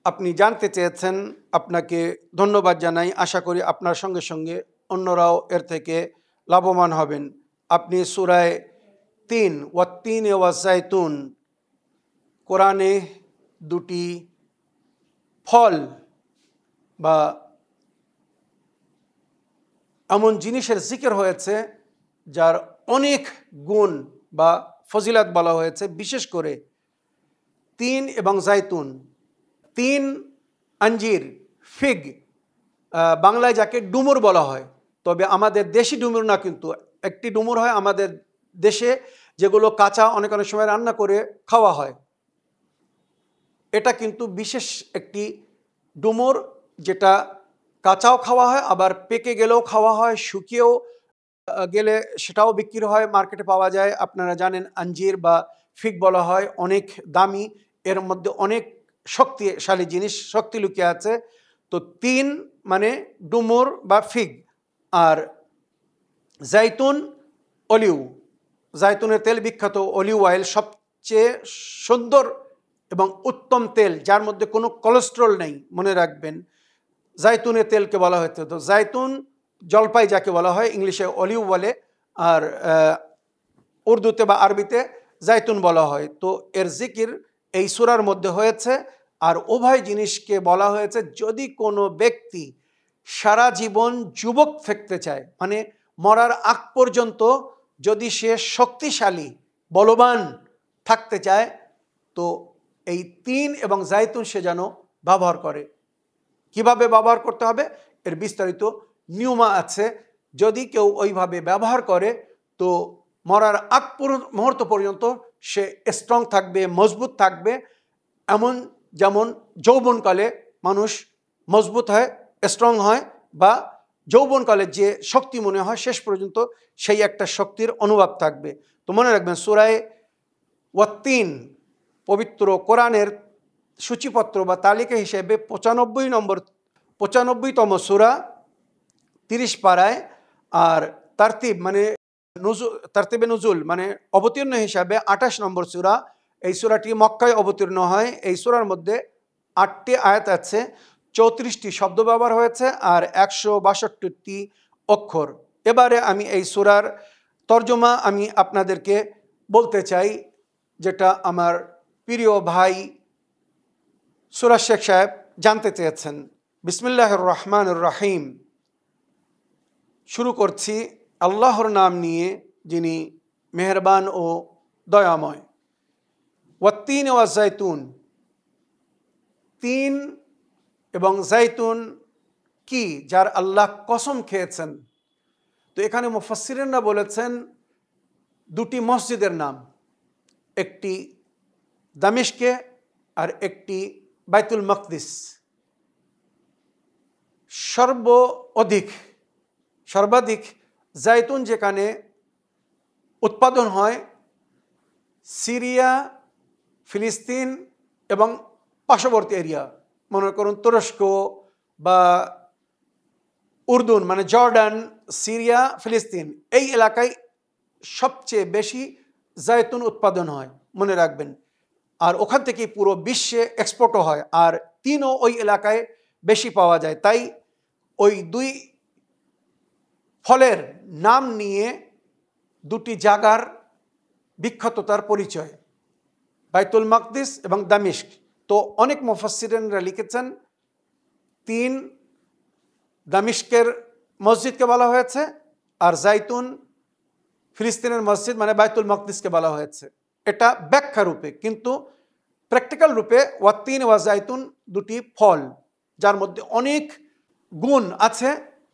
আপনি জানতে চেয়েছেন, আপনাকে ধন্যবাদ জানাই। আশা করি আপনার সঙ্গে সঙ্গে অন্যরাও এর থেকে লাভবান হবেন। আপনি সূরা 3 ওয়াত-তিন ওয়াজ-জাইতুন, কোরআনে দুটি ফল বা এমন জিনিসের জিকির হয়েছে যার অনেক গুণ বা ফজিলত বলা হয়েছে, বিশেষ করে 3 এবং জাইতুন। 3 আঞ্জির, ফিগ, বাংলায় যাকে ডুমুর বলা হয়, তবে আমাদের দেশি ডুমুর না, কিন্তু একটি ডুমুর হয় আমাদের দেশে যেগুলো কাঁচা অনেক অনেক সময় রান্না করে খাওয়া হয়। এটা কিন্তু বিশেষ একটি ডুমুর, যেটা কাঁচাও খাওয়া হয়, আবার পেকে গেলেও খাওয়া হয়, শুকিয়েও গেলে সেটাও বিক্রি হয়, মার্কেটে পাওয়া যায়। আপনারা জানেন আঞ্জির বা ফিগ বলা হয়, অনেক দামি, এর মধ্যে অনেক শক্তিশালী জিনিস, শক্তি লুকিয়ে আছে। তো 3 মানে ডুমুর বা ফিগ, আর জাইতুন অলিভ, জাইতুনের তেল বিখ্যাত, অলিভ অয়েল সবচেয়ে সুন্দর এবং উত্তম তেল, যার মধ্যে কোনো কোলেস্ট্রল নেই, মনে রাখবেন। জাইতুনের তেলকে বলা হয়েছে, তো জাইতুন জলপাই যাকে বলা হয়, ইংলিশে অলিভ বলে, আর উর্দুতে বা আরবিতে জাইতুন বলা হয়। তো এর জিকির এই সূরার মধ্যে হয়েছে। আর উভয় জিনিসকে বলা হয়েছে, যদি কোনো ব্যক্তি সারা জীবন যুবক থাকতে চায়, মানে মরার আগ পর্যন্ত যদি সে শক্তিশালী বলবান থাকতে চায়, তো এই 3 এবং জাইতুন সে যেন ব্যবহার করে। কিভাবে ব্যবহার করতে হবে এর বিস্তারিত নিয়ম আছে। যদি কেউ ওইভাবে ব্যবহার করে, তো মরার আগ মুহূর্ত পর্যন্ত সে স্ট্রং থাকবে, মজবুত থাকবে। এমন যেমন যৌবনকালে মানুষ মজবুত হয়, স্ট্রং হয়, বা যৌবনকালে যে শক্তি মনে হয়, শেষ পর্যন্ত সেই একটা শক্তির অনুভব থাকবে। তো মনে রাখবেন, সূরা ওয়াত-তিন পবিত্র কোরআনের সূচিপত্র বা তালিকা হিসেবে 95তম সূরা, 30 পারায়। আর তারতিব মানে তারতিবে নুজুল মানে অবতীর্ণ হিসাবে 28 নম্বর সূরা। এই সূরাটি মক্কায় অবতীর্ণ হয়। এই সূরার মধ্যে 8টি আয়াত আছে, 34টি শব্দ ব্যবহার হয়েছে, আর 162টি অক্ষর। এবারে আমি এই সূরার তর্জমা আমি আপনাদেরকে বলতে চাই, যেটা আমার প্রিয় ভাই সুরাজ শেখ সাহেব জানতে চেয়েছেন। বিসমিল্লাহির রহমানির রহিম। শুরু করছি আল্লাহর নাম নিয়ে, যিনি মেহেরবান ও দয়াময়। ওয়াত-তিন ওয়াজ-জাইতুন, 3 এবং জাইতুন কি, যার আল্লাহ কসম খেয়েছেন। তো এখানে মুফাসসিরিনরা বলেছেন দুটি মসজিদের নাম, একটি দামেস্কে আর একটি বাইতুল মকদিস। সর্বাধিক জাইতুন যেখানে উৎপাদন হয় সিরিয়া, ফিলিস্তিন এবং পার্শ্ববর্তী এরিয়া, মনে করুন তুরস্ক বা উর্দুন, মানে জর্ডান, সিরিয়া, ফিলিস্তিন, এই এলাকায় সবচেয়ে বেশি জাইতুন উৎপাদন হয়, মনে রাখবেন। আর ওখান থেকে পুরো বিশ্বে এক্সপোর্টও হয়, আর তিনও ওই এলাকায় বেশি পাওয়া যায়। তাই ওই দুই ফলের নাম নিয়ে দুটি জায়গার বিখ্যাততার পরিচয়, বাইতুল মাকদিস এবং দামেস্ক। তো অনেক মুফাসসিরিনরা লিখেছেন 3 দামেস্কের মসজিদকে বলা হয়েছে, আর জাইতুন ফিলিস্তিনের মসজিদ মানে বাইতুল মাকদিসকে বলা হয়েছে। এটা ব্যাখ্যা রূপে, কিন্তু প্র্যাকটিক্যাল রূপে ওয়াত্তিন ওয়া জাইতুন দুটি ফল যার মধ্যে অনেক গুণ আছে,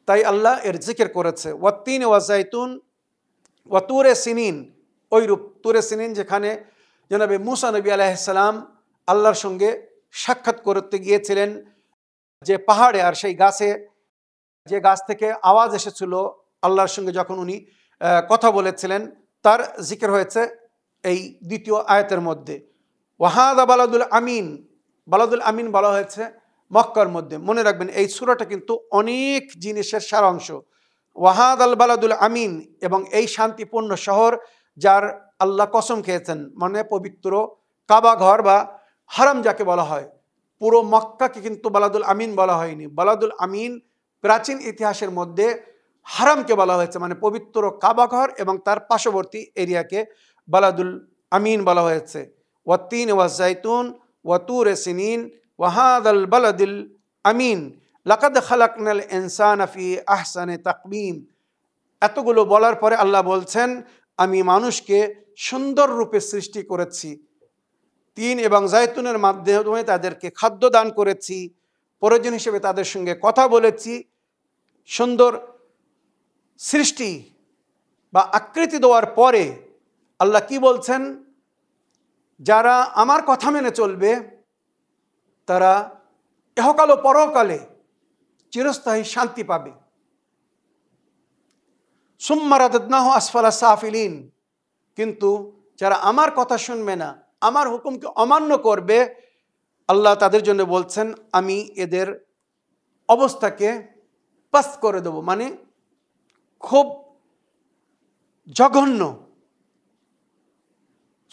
তাই আল্লাহ এর জিকির করেছে। ওয়াত্তিন ওয়া জাইতুন ওয়া তুরে সিনিন, ওই রূপ তুরে সিনিন যেখানে জনাবে মুসা নবী আলাইহিস সালাম আল্লাহর সঙ্গে সাক্ষাৎ করতে গিয়েছিলেন যে পাহাড়ে, আর সেই গাছে, যে গাছ থেকে আওয়াজ এসেছিল আল্লাহর সঙ্গে যখন উনি কথা বলেছিলেন, তার জিকির হয়েছে এই দ্বিতীয় আয়াতের মধ্যে। ওয়াহাদা বালাদুল আমিন, বালাদুল আমিন বলা হয়েছে মক্কার মধ্যে। মনে রাখবেন এই সূরাটা কিন্তু অনেক জিনিসের সারাংশ। ওয়াহাদ আল বালাদুল আমিন, এবং এই শান্তিপূর্ণ শহর যার আল্লাহ কসম খেয়েছেন, মানে পবিত্র কাবা ঘর বা হারাম যাকে বলা হয়। পুরো মক্কাকে কিন্তু বালাদুল আমিন বলা হয়নি। বালাদুল আমিন প্রাচীন ইতিহাসের মধ্যে হারামকে বলা হয়েছে, মানে পবিত্র কাবা ঘর এবং তার পার্শ্ববর্তী এরিয়াকে বালাদুল আমিন বলা হয়েছে। ওয়াত্তিন ওয়া জাইতুন ওয়া তুরে সিনিন ওয়া হাদাল বালাদিল আমিন লাকাদ খালাকনাল ইনসানা ফি আহসানি তাকবীম। এতগুলো বলার পরে আল্লাহ বলছেন, আমি মানুষকে সুন্দর রূপে সৃষ্টি করেছি, 3 এবং জাইতুনের মাধ্যমে তাদেরকে খাদ্য দান করেছি, প্রয়োজন হিসেবে তাদের সঙ্গে কথা বলেছি। সুন্দর সৃষ্টি বা আকৃতি দেওয়ার পরে আল্লাহ কি বলছেন, যারা আমার কথা মেনে চলবে তারা ইহকাল ও পরকালে চিরস্থায়ী শান্তি পাবে। সুম্মা রাদাদনাহু আসফালা সাফিলিন, কিন্তু যারা আমার কথা শুনবে না, আমার হুকুমকে অমান্য করবে, আল্লাহ তাদের জন্য বলছেন আমি এদের অবস্থাকে পাস করে দেব, মানে খুব জঘন্য।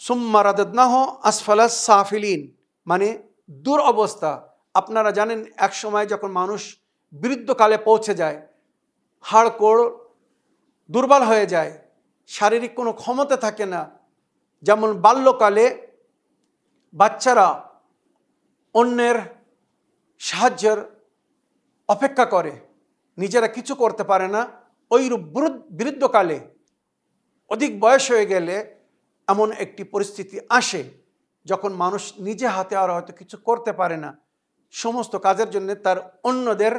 সুম্মা রাদাদনাহু আসফালা সাফিলিন মানে দুরবস্থা। আপনারা জানেন এক সময় যখন মানুষ বৃদ্ধকালে পৌঁছে যায়, হাড়কোড় দুর্বল হয়ে যায়, শারীরিক কোনো ক্ষমতা থাকে না, যেমন বাল্যকালে বাচ্চারা অন্যের সাহায্যের অপেক্ষা করে, নিজেরা কিছু করতে পারে না, ওইরূপ বৃদ্ধকালে অধিক বয়স হয়ে গেলে এমন একটি পরিস্থিতি আসে যখন মানুষ নিজে হাতে আর হয়তো কিছু করতে পারে না, সমস্ত কাজের জন্য তার অন্যদের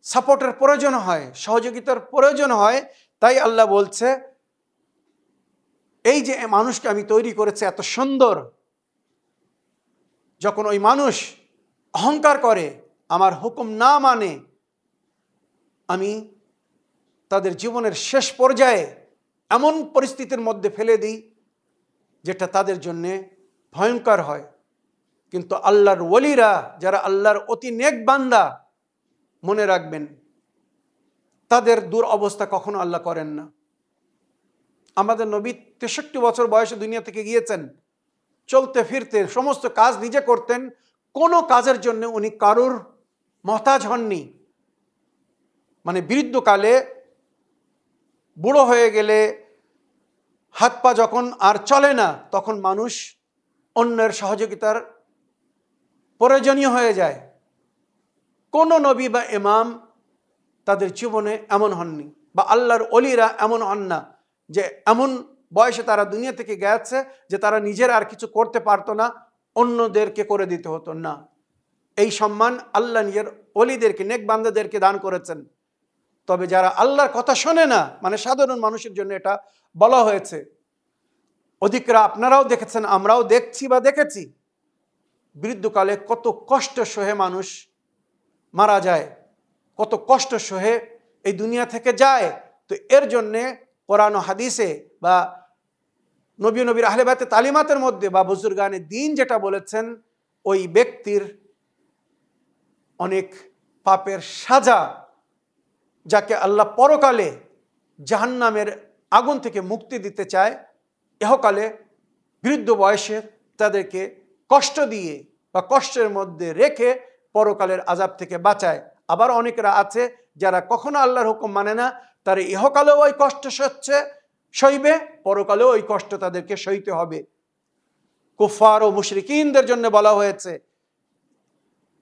সাপোর্টের প্রয়োজন হয়, সহযোগিতার প্রয়োজন হয়। তাই আল্লাহ বলছে, এই যে মানুষকে আমি তৈরি করেছি এত সুন্দর, যখন ওই মানুষ অহংকার করে, আমার হুকুম না মানে, আমি তাদের জীবনের শেষ পর্যায়ে এমন পরিস্থিতির মধ্যে ফেলে দিই যেটা তাদের জন্যে ভয়ঙ্কর হয়। কিন্তু আল্লাহর ওলিরা, যারা আল্লাহর অতি নেক বান্দা, মনে রাখবেন তাদের দুরবস্থা কখনো আল্লাহ করেন না। আমাদের নবী 63 বছর বয়সে দুনিয়া থেকে গিয়েছেন, চলতে ফিরতে সমস্ত কাজ নিজে করতেন, কোনো কাজের জন্য উনি কারুর মহতাজ হননি। মানে বৃদ্ধকালে, বুড়ো হয়ে গেলে, হাত পা যখন আর চলে না, তখন মানুষ অন্যের সহযোগিতার প্রয়োজনীয় হয়ে যায়। কোনো নবী বা ইমাম তাদের জীবনে এমন হননি, বা আল্লাহর ওলিরা এমন হন না যে এমন বয়সে তারা দুনিয়া থেকে গেছে যে তারা নিজের আর কিছু করতে পারতো না, অন্যদেরকে করে দিতে হতো না। এই সম্মান আল্লাহ নিজের ওলিদেরকে, নেক বান্দাদেরকে দান করেছেন। তবে যারা আল্লাহর কথা শোনে না, মানে সাধারণ মানুষের জন্য এটা বলা হয়েছে, অধিকরা আপনারাও দেখেছেন, আমরাও দেখছি বা দেখেছি, বৃদ্ধকালে কত কষ্ট সহে মানুষ মারা যায়, কত কষ্ট সহে এই দুনিয়া থেকে যায়। তো এর জন্যে কোরআন ও হাদিসে বা নবীর আহলে বাইতের তালিমাতের মধ্যে বা বুজুর্গানে দ্বীন যেটা বলেছেন, ওই ব্যক্তির অনেক পাপের সাজা, যাকে আল্লাহ পরকালে জাহান্নামের আগুন থেকে মুক্তি দিতে চায়, ইহকালে বৃদ্ধ বয়সে তাদেরকে কষ্ট দিয়ে বা কষ্টের মধ্যে রেখে পরকালের আযাব থেকে বাঁচায়। আবার অনেকেরা আছে যারা কখনো আল্লাহর হুকুম মানে না, তারা ইহকালেও ওই কষ্ট সইবে, পরকালেও ওই কষ্ট তাদেরকে সইতে হবে। কুফার ও মুশরিকিনদের জন্য বলা হয়েছে,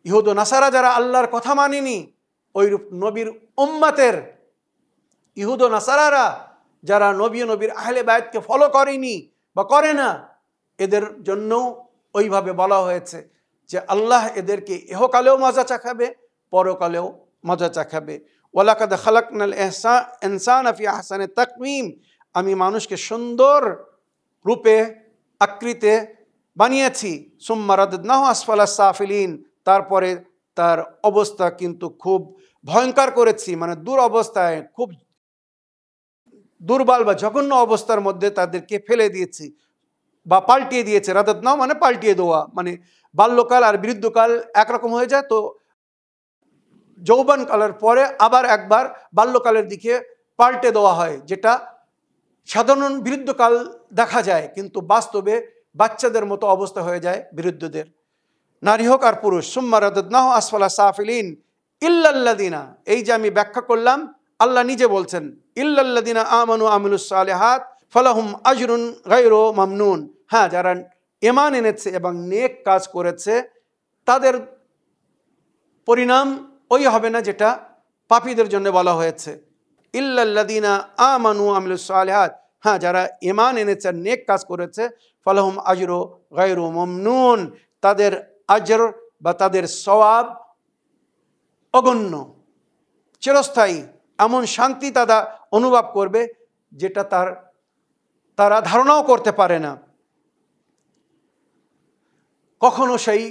ইহুদ ও নাসারা যারা আল্লাহর কথা মানেনি, ওইরূপ নবীর উম্মতের ইহুদ ও নাসারারা যারা নবীর আহলে বায়তকে ফলো করেনি বা করে না, এদের জন্য ওইভাবে বলা হয়েছে যে আল্লাহ এদেরকে ইহকালেও মজা চাখাবে, পরকালেও মজা চাখাবে। ওয়ালাকাদ খালাকনাল ইনসানা ফি আহসানি তাকওয়িম, আমি মানুষকে সুন্দর রূপে আকৃতে বানিয়েছি। সুম্মা রাদাদনাহু আসফালা সাফিলিন, তারপরে তার অবস্থা কিন্তু খুব ভয়ঙ্কর করেছি, মানে দুরবস্থায়, খুব দুর্বল বা জঘন্য অবস্থার মধ্যে তাদেরকে ফেলে দিয়েছি বা পাল্টিয়ে দিয়েছে। রাদাদনাহু মানে পাল্টিয়ে দেওয়া, মানে বাল্যকাল আর বৃদ্ধকাল একরকম হয়ে যায়, তো যৌবনকালের পরে আবার একবার বাল্যকালের দিকে পাল্টে দেওয়া হয়, যেটা সাধারণ বৃদ্ধকাল দেখা যায়, কিন্তু বাস্তবে বাচ্চাদের মতো অবস্থা হয়ে যায় বৃদ্ধদের, নারী হোক আর পুরুষ। সুম্মা রাদাদনাহু আসফালা সাফিলিন ইল্লাল্লাযিনা, এই যে আমি ব্যাখ্যা করলাম, আল্লাহ নিজে বলছেন ইল্লাল্লাযিনা আমানু আমিলুস সালিহাত ফালাহুম আজরুন গায়রু মামনুন। হ্যাঁ, যারা ঈমান এনেছে এবং নেক কাজ করেছে তাদের পরিণাম ওই হবে না যেটা পাপীদের জন্য বলা হয়েছে। ইল্লাল্লাযিনা আমানু আমিলুস সালিহাত, হ্যাঁ, যারা ঈমান এনেছে আর নেক কাজ করেছে, ফালাহুম আজরু গায়রু মামনুন, তাদের আজর বা তাদের সওয়াব অগণ্য, চিরস্থায়ী, এমন শান্তি তারা অনুভব করবে যেটা তারা ধারণাও করতে পারে না। কখনো সেই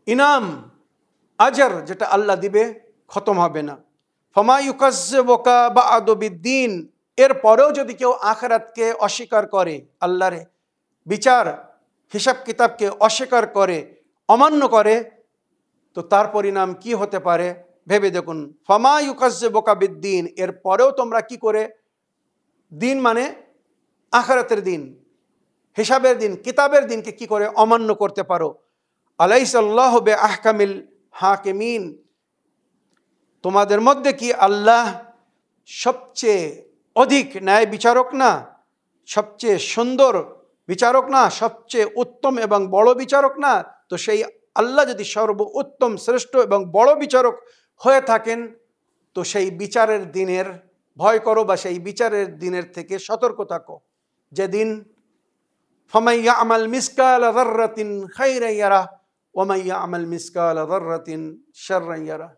ইনাম আজর যেটা আল্লাহ দিবে খতম হবে না। ফামা ইউকাজ্জিবুকা বা'দু বিদ্দিন, এর পরেও যদি কেউ আখিরাতকে অস্বীকার করে, আল্লাহর বিচার হিসাব কিতাবকে অস্বীকার করে, অমান্য করে, তো তার পরিণাম কি হতে পারে ভেবে দেখুন। ফামা ইউকাজ্জিবুকা বিদ্দিন, এর পরেও তোমরা কি করে, দিন মানে আখিরাতের দিন, হিসাবের দিন, কিতাবের দিনকে কি করে অমান্য করতে পারো। আলাইসাল্লাহু বিআহকামিল হাকিমিন, তোমাদের মধ্যে কি আল্লাহ সবচেয়ে অধিক ন্যায় বিচারক না, সবচেয়ে সুন্দর বিচারক না, সবচেয়ে উত্তম এবং বড় বিচারক না? তো সেই আল্লাহ যদি সর্ব উত্তম, শ্রেষ্ঠ এবং বড় বিচারক হয়ে থাকেন, তো সেই বিচারের দিনের ভয় করো বা সেই বিচারের দিনের থেকে সতর্ক থাকো, যেদিন ফামান ইয়া'মাল মিসকালা যাররাতিন খায়রান ইয়ারা ওয়া মান ইয়া'মাল মিসকালা যাররাতিন শাররান ইয়ারা,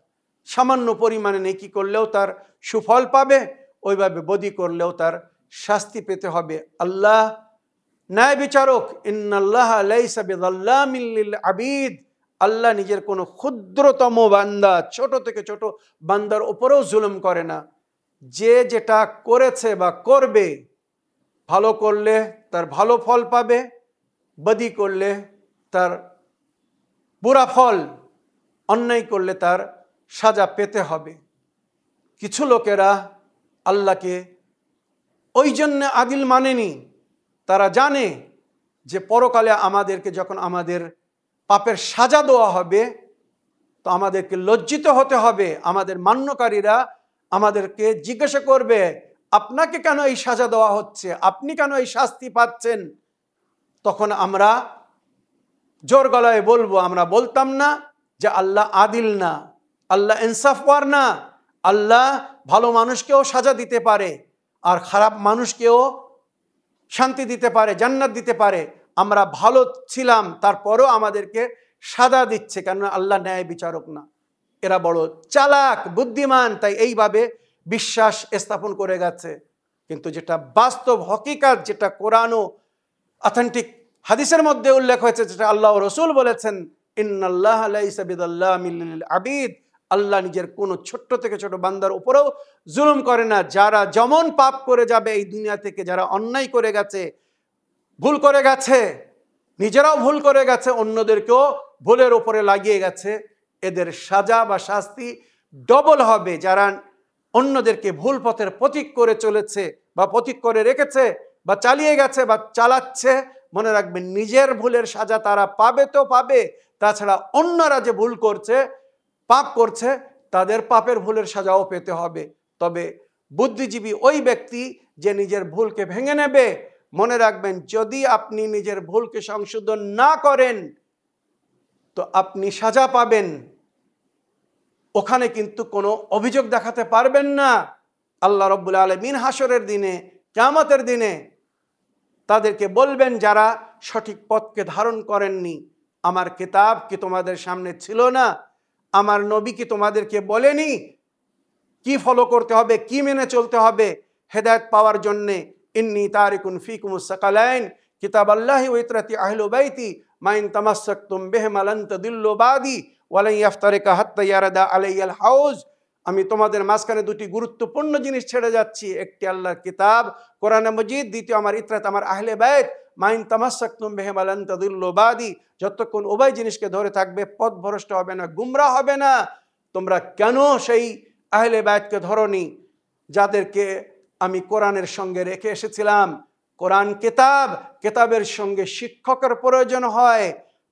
সামান্য পরিমাণে নেকি করলেও তার সুফল পাবে, ওইভাবে বদি করলেও তার শাস্তি পেতে হবে। আল্লাহ ন্যায় বিচারক। ইন্নাল্লাহা লাইসা বিযাল্লামিন লিল আবিদ, আল্লাহ নিজের কোনো ক্ষুদ্রতম বান্দা, ছোট থেকে ছোট বান্দার উপরেও জুলুম করে না। যে যেটা করেছে বা করবে, ভালো করলে তার ভালো ফল পাবে, বদি করলে তার বুরা ফল, অন্যায় করলে তার সাজা পেতে হবে। কিছু লোকেরা আল্লাহকে ওই জন্য আদিল মানেনি, তারা জানে যে পরকালে আমাদেরকে যখন আমাদের পাপের সাজা দেওয়া হবে, তো আমাদেরকে লজ্জিত হতে হবে। আমাদের মান্যকারীরা আমাদেরকে জিজ্ঞাসা করবে, আপনাকে কেন এই সাজা দেওয়া হচ্ছে, আপনি কেন এই শাস্তি পাচ্ছেন? তখন আমরা জোর গলায় বলবো, আমরা বলতাম না যে আল্লাহ আদিল না, আল্লাহ ইনসাফওয়ার না, আল্লাহ ভালো মানুষকেও সাজা দিতে পারে আর খারাপ মানুষকেও শান্তি দিতে পারে, জান্নাত দিতে পারে। আমরা ভালো ছিলাম, তারপরেও আমাদেরকে সাজা দিচ্ছে, কেন আল্লাহ ন্যায় বিচারক না। এরা বড় চালাক, বুদ্ধিমান, তাই এইভাবে বিশ্বাস স্থাপন করে গেছে। কিন্তু যেটা বাস্তব হকিকাত, যেটা কোরআন ও অথেন্টিক হাদিসের মধ্যে উল্লেখ হয়েছে, যেটা আল্লাহ ও রসুল বলেছেন, ইন্নাল্লাহা লাইসা বিযাল্লামিল লিল আবিদ, আল্লাহ নিজের কোনো ছোট্ট থেকে ছোট বান্দার উপরেও জুলুম করে না। যারা যেমন পাপ করে যাবে এই দুনিয়া থেকে, যারা অন্যায় করে গেছে, ভুল করে গেছে, নিজেরাও ভুল করে গেছে, অন্যদেরকেও ভুলের উপরে লাগিয়ে গেছে, এদের সাজা বা শাস্তি ডবল হবে। যারা অন্যদেরকে ভুল পথের পথিক করে চলেছে বা পথিক করে রেখেছে বা চালিয়ে গেছে বা চালাচ্ছে, মনে রাখবেন নিজের ভুলের সাজা তারা পাবে তো পাবে, তাছাড়া অন্যরা যে ভুল করছে, পাপ করছে, তাদের পাপের ভুলের সাজাও পেতে হবে। তবে বুদ্ধিজীবী ওই ব্যক্তি যে নিজের ভুলকে ভেঙে নেবে। মনে রাখবেন, যদি আপনি নিজের ভুলকে সংশোধন না করেন তো আপনি সাজা পাবেন, ওখানে কিন্তু কোনো অভিযোগ দেখাতে পারবেন না। আল্লাহ রাব্বুল আলামিন হাসরের দিনে, কিয়ামতের দিনে তাদেরকে বলবেন, যারা সঠিক পথকে ধারণ করেননি, আমার কিতাব কি তোমাদের সামনে ছিল না? আমার নবী কি তোমাদেরকে বলেনি কি ফলো করতে হবে, কি মেনে চলতে হবে হেদায়েত পাওয়ার জন্যে? ইন্নী তারিকুন ফিকুমুস সাকালাইন কিতাবাল্লাহি ওয়া ইতরাতি আহলি বাইতি মা ইন তামাসসাকতুম বিহিমা লান তাদিল্লু বাদি ওয়া লা ইয়াফতারিকা হাত্তা ইয়ারদা আলাইয়াল হাউজ। আমি তোমাদের মাঝখানে দুটি গুরুত্বপূর্ণ জিনিস ছেড়ে যাচ্ছি, একটি আল্লাহর কিতাব কোরআন মজিদ, দ্বিতীয় আমার ইতরাত, আমার আহলে বাইত। মা ইন তামাসসাকতুম বিহিমা লান তাদিল্লু বাদি, যতক্ষণ উভয় জিনিসকে ধরে থাকবে পথভ্রষ্ট হবে না, গুমরাহ হবে না। তোমরা কেন সেই আহলে বাইতকে ধরনি যাদেরকে আমি কোরআনের সঙ্গে রেখে এসেছিলাম? কোরআন কিতাব, কিতাবের সঙ্গে শিক্ষকের প্রয়োজন হয়,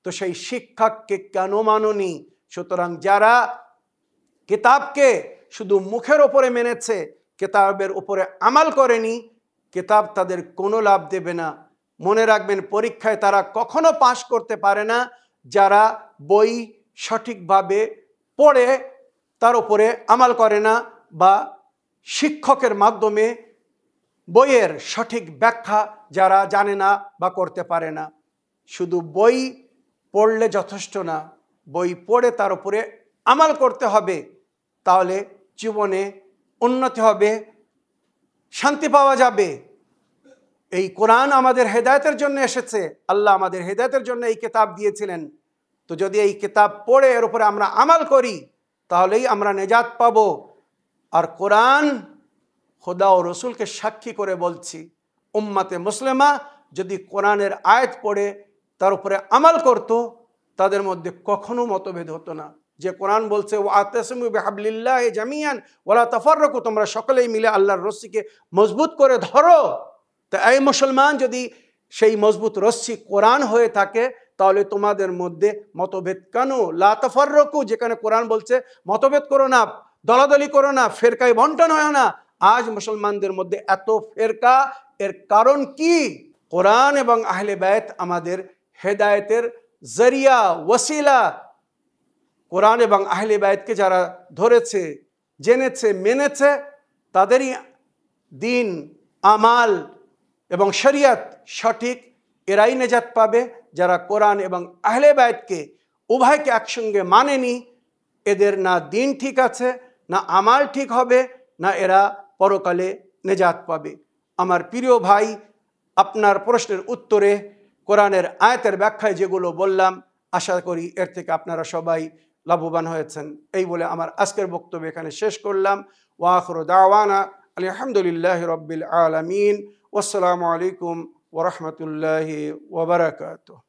তো সেই শিক্ষককে কেন মানোনি? সুতরাং যারা কিতাবকে শুধু মুখের ওপরে মেনেছে, কিতাবের উপরে আমাল করেনি, কিতাব তাদের কোনো লাভ দেবে না। মনে রাখবেন, পরীক্ষায় তারা কখনো পাশ করতে পারে না যারা বই সঠিকভাবে পড়ে তার উপরে আমাল করে না, বা শিক্ষকের মাধ্যমে বইয়ের সঠিক ব্যাখ্যা যারা জানে না বা করতে পারে না। শুধু বই পড়লে যথেষ্ট না, বই পড়ে তার উপরে আমাল করতে হবে, তাহলে জীবনে উন্নতি হবে, শান্তি পাওয়া যাবে। এই কোরআন আমাদের হেদায়েতের জন্য এসেছে, আল্লাহ আমাদের হেদায়েতের জন্য এই কিতাব দিয়েছিলেন। তো যদি এই কিতাব পড়ে এর উপরে আমরা আমাল করি, তাহলেই আমরা নেজাত পাবো। আর কোরআন খোদা ও রসুলকে সাক্ষী করে বলছি, উম্মাতে মুসলিমা যদি কোরআনের আয়াত পড়ে তার উপরে আমাল করত, তাদের মধ্যে কখনো মতভেদ হতো না। যে কোরআন বলছে ওয়াতাসিমু বিহাবলিল্লাহি জামিয়ান ওয়ালা তাফাররাকু, তোমরা সকলেই মিলে আল্লাহর রশ্মিকে মজবুত করে ধরো। তো এই মুসলমান, যদি সেই মজবুত রশ্মি কোরআন হয়ে থাকে, তাহলে তোমাদের মধ্যে মতভেদ কেন? লা তাফাররাকু, যেখানে কোরআন বলছে মতভেদ করো না, দলাদলি করো না, ফেরকায় বন্টন হয় না। আজ মুসলমানদের মধ্যে এত ফেরকা, এর কারণ কি? কোরআন এবং আহলে বাইত আমাদের হেদায়েতের জরিয়া, ওসিলা। কোরআন এবং আহলে বাইতকে যারা ধরেছে, জেনেছে, মেনেছে, তাদেরই দিন, আমাল এবং শরিয়ত সঠিক, এরাই নেজাত পাবে। যারা কোরআন এবং আহলে বাইতকে উভয়কে একসঙ্গে মানেনি, এদের না দিন ঠিক আছে, না আমাল ঠিক হবে, না এরা পরকালে নেজাত পাবে। আমার প্রিয় ভাই, আপনার প্রশ্নের উত্তরে কোরআনের আয়াতের ব্যাখ্যায় যেগুলো বললাম, আশা করি এর থেকে আপনারা সবাই লাভবান হয়েছেন। এই বলে আমার আজকের বক্তব্য এখানে শেষ করলাম। ওয়া আখিরু দাওয়ানা আলহামদুলিল্লাহি রাব্বিল আলামিন। ওয়াসসালামু আলাইকুম ওয়া রাহমাতুল্লাহি ওয়া বারাকাতুহু।